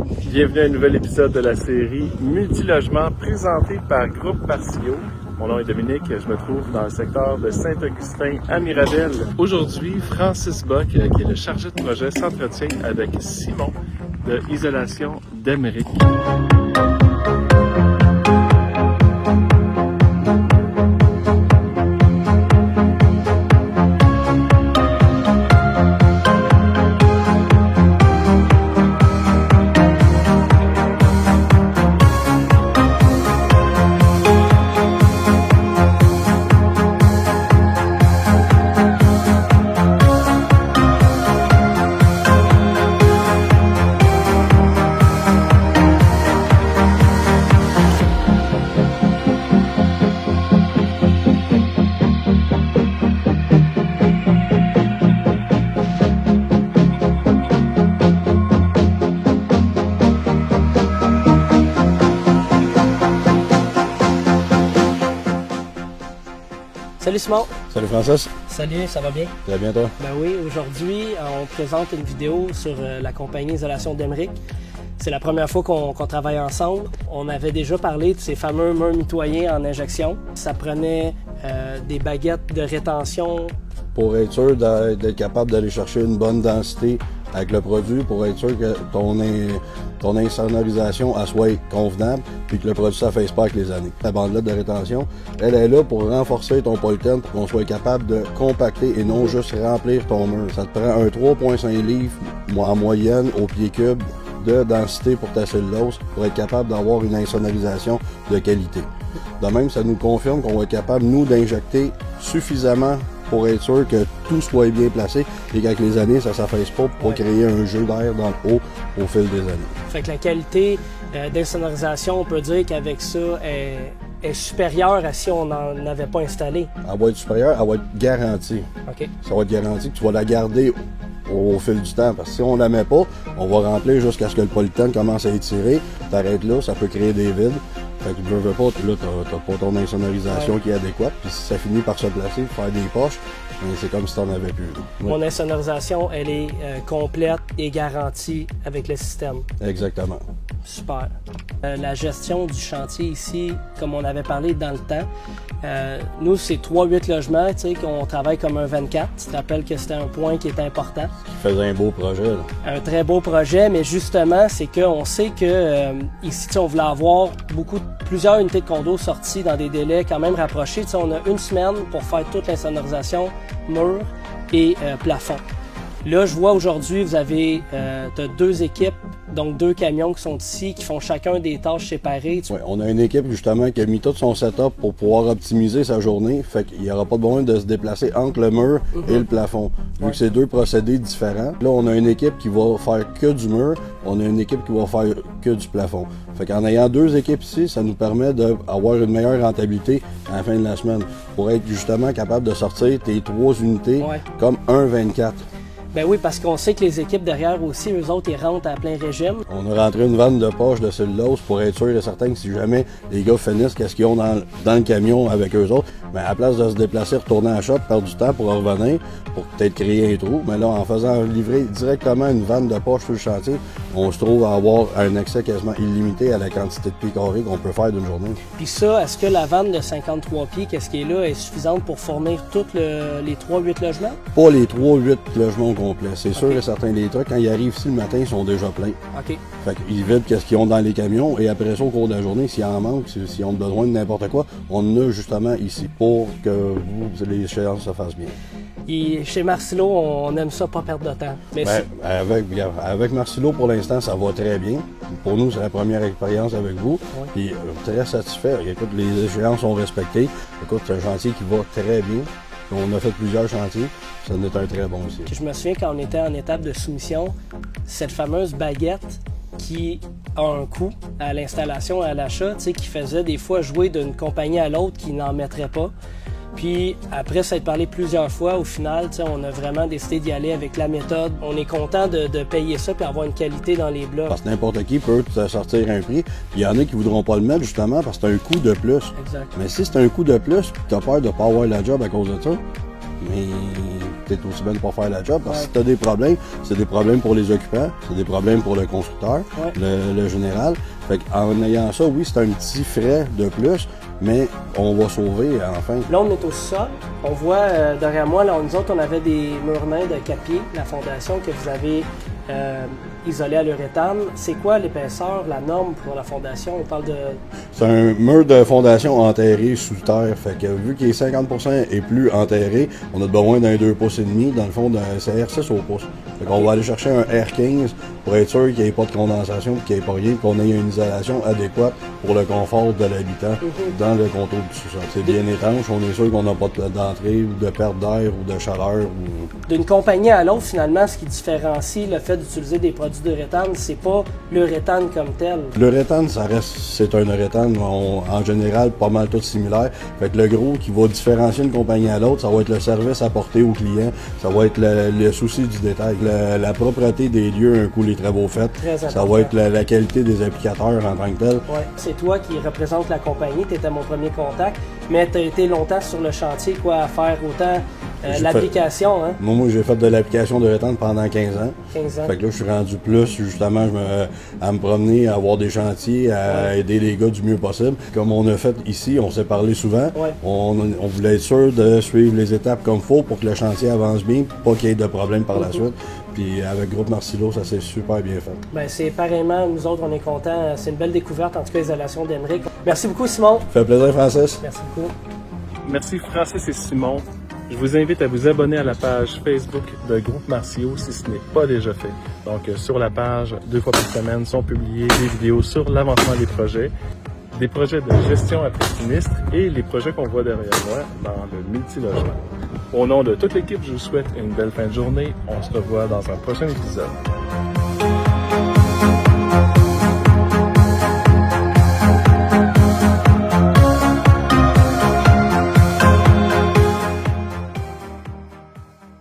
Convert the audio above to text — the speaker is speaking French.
Bienvenue à un nouvel épisode de la série Multilogement présenté par Groupe Parcio. Mon nom est Dominique, je me trouve dans le secteur de Saint-Augustin à Mirabel. Aujourd'hui, Francis Bock, qui est le chargé de projet, s'entretient avec Simon de Isolation d'Emeric. Salut Simon! Salut Francis! Salut, ça va bien? Très bien toi? Ben oui, aujourd'hui, on présente une vidéo sur la compagnie Isolation d'Emeric. C'est la première fois qu'on travaille ensemble. On avait déjà parlé de ces fameux murs mitoyens en injection. Ça prenait des baguettes de rétention. Pour être sûr d'être capable d'aller chercher une bonne densité avec le produit, pour être sûr que ton insonorisation soit convenable, puis que le produit ne s'affaisse pas avec les années. La bandelette de rétention, elle est là pour renforcer ton polythène, pour qu'on soit capable de compacter et non juste remplir ton mur. Ça te prend un 3,5 livres en moyenne au pied cube de densité pour ta cellulose pour être capable d'avoir une insonorisation de qualité. De même, ça nous confirme qu'on va être capable, nous, d'injecter suffisamment pour être sûr que tout soit bien placé et qu'avec les années, ça ne s'affaisse pas pour créer un jeu d'air dans le haut au fil des années. Fait que la qualité d'insonorisation, on peut dire qu'avec ça, est supérieure à si on n'en avait pas installé. Elle va être supérieure, elle va être garantie. OK. Ça va être garanti que tu vas la garder au fil du temps. Parce que si on la met pas, on va remplir jusqu'à ce que le polythène commence à étirer. T'arrêtes là, ça peut créer des vides. Fait que tu veux pas, là, t'as pas ton insonorisation qui est adéquate. Puis si ça finit par se placer, faire des poches, c'est comme si t'en avais plus. Mon insonorisation, elle est complète et garantie avec le système. Exactement. Super. La gestion du chantier ici, comme on avait parlé dans le temps, nous, c'est 3-8 logements, tu sais, qu'on travaille comme un 24. Tu te rappelles que c'était un point qui est important. Qui faisait un beau projet, là. Un très beau projet, mais justement, c'est qu'on sait que ici, on voulait avoir plusieurs unités de condos sorties dans des délais quand même rapprochés. Tu sais, on a une semaine pour faire toute l'insonorisation, mur et plafond. Là, je vois aujourd'hui, vous avez t'as 2 équipes, donc 2 camions qui sont ici, qui font chacun des tâches séparées. Oui, on a une équipe justement qui a mis tout son setup pour pouvoir optimiser sa journée. Fait qu'il n'y aura pas besoin de se déplacer entre le mur et le plafond. Vu que c'est 2 procédés différents. Là, on a une équipe qui va faire que du mur, on a une équipe qui va faire que du plafond. Fait qu'en ayant 2 équipes ici, ça nous permet d'avoir une meilleure rentabilité à la fin de la semaine. Pour être justement capable de sortir tes 3 unités comme un 24. Ben oui, parce qu'on sait que les équipes derrière aussi, eux autres, ils rentrent à plein régime. On a rentré une vanne de poche de cellulose pour être sûr et certain que si jamais les gars finissent qu'est-ce qu'ils ont dans le camion avec eux autres, ben à la place de se déplacer, retourner à la shop, perdre du temps pour revenir, pour peut-être créer un trou, mais là, en faisant livrer directement une vanne de poche sur le chantier, on se trouve à avoir un accès quasiment illimité à la quantité de pieds carrés qu'on peut faire d'une journée. Puis ça, est-ce que la vanne de 53 pieds, qu'est-ce qui est là, est suffisante pour fournir tous les 3-8 logements? Pas les 3-8 logements complets. C'est sûr et certain. Les trucks, quand ils arrivent ici le matin, ils sont déjà pleins. OK. Fait qu'ils vident qu'est-ce qu'ils ont dans les camions et après ça, au cours de la journée, s'il en manque, s'ils ont besoin de n'importe quoi, on en a justement ici pour que les échéances se fassent bien. Et chez Marcillo, on aime ça pas perdre de temps. Mais avec Marcillo, pour l'instant, ça va très bien. Pour nous, c'est la première expérience avec vous. Puis très satisfait. Écoute, les échéances sont respectées. Écoute, c'est un chantier qui va très bien. On a fait plusieurs chantiers. Ça en est un très bon aussi. Je me souviens quand on était en étape de soumission, cette fameuse baguette qui a un coût à l'installation et à l'achat, tu sais, qui faisait des fois jouer d'une compagnie à l'autre qui n'en mettrait pas. Puis après s'être parlé plusieurs fois, au final, on a vraiment décidé d'y aller avec la méthode. On est content de payer ça et avoir une qualité dans les blocs. Parce que n'importe qui peut te sortir un prix. Puis il y en a qui voudront pas le mettre justement parce que c'est un coût de plus. Exact. Mais si c'est un coût de plus, tu as peur de ne pas avoir la job à cause de ça, mais t'es aussi bien de pas faire la job. Parce que si t'as des problèmes, c'est des problèmes pour les occupants, c'est des problèmes pour le constructeur, le général. Fait qu'en ayant ça, oui, c'est un petit frais de plus, mais on va sauver enfin. Là, on est au sol. On voit derrière moi, là, nous autres, on avait des murs nains de 4 pieds, la fondation que vous avez isolée à l'uréthane. C'est quoi l'épaisseur, la norme pour la fondation? On parle de... C'est un mur de fondation enterré sous terre. Fait que vu qu'il est 50% et plus enterré, on a besoin d'un 2,5 pouces, dans le fond d'un CR6 au pouce. Fait qu'on va aller chercher un R15 pour être sûr qu'il n'y ait pas de condensation, qu'il n'y ait pas rien, qu'on ait une isolation adéquate pour le confort de l'habitant dans le contour du sous-sol. C'est bien étanche, on est sûr qu'on n'a pas d'entrée ou de perte d'air ou de chaleur. D'une compagnie à l'autre, finalement, ce qui différencie le fait d'utiliser des produits d'uréthane, c'est pas l'uréthane comme tel. L'uréthane, c'est un uréthane en général pas mal tout similaire. Fait que le gros qui va différencier une compagnie à l'autre, ça va être le service apporté au client, ça va être le souci du détail, la propreté des lieux un coup les travaux faits, ça va être la qualité des applicateurs en tant que tel. Ouais. C'est toi qui représente la compagnie, tu étais mon premier contact, mais tu as été longtemps sur le chantier à faire autant l'application. Hein? Moi, j'ai fait de l'application d'uréthane pendant 15 ans. 15 ans. Fait que là, je suis rendu plus, justement, à me promener, à avoir des chantiers, à aider les gars du mieux possible. Comme on a fait ici, on s'est parlé souvent. On voulait être sûr de suivre les étapes comme il faut pour que le chantier avance bien, pour pas qu'il y ait de problème par la suite. Puis avec Groupe Marcillo, ça s'est super bien fait. Ben, c'est pareillement, nous autres, on est contents. C'est une belle découverte, en tout cas, l'isolation d'Emeric. Merci beaucoup, Simon. Ça fait plaisir, Francis. Merci beaucoup. Merci Francis et Simon. Je vous invite à vous abonner à la page Facebook de Groupe Marcillo si ce n'est pas déjà fait. Donc, sur la page, 2 fois par semaine, sont publiées des vidéos sur l'avancement des projets de gestion après sinistre et les projets qu'on voit derrière moi dans le multilogement. Au nom de toute l'équipe, je vous souhaite une belle fin de journée. On se revoit dans un prochain épisode.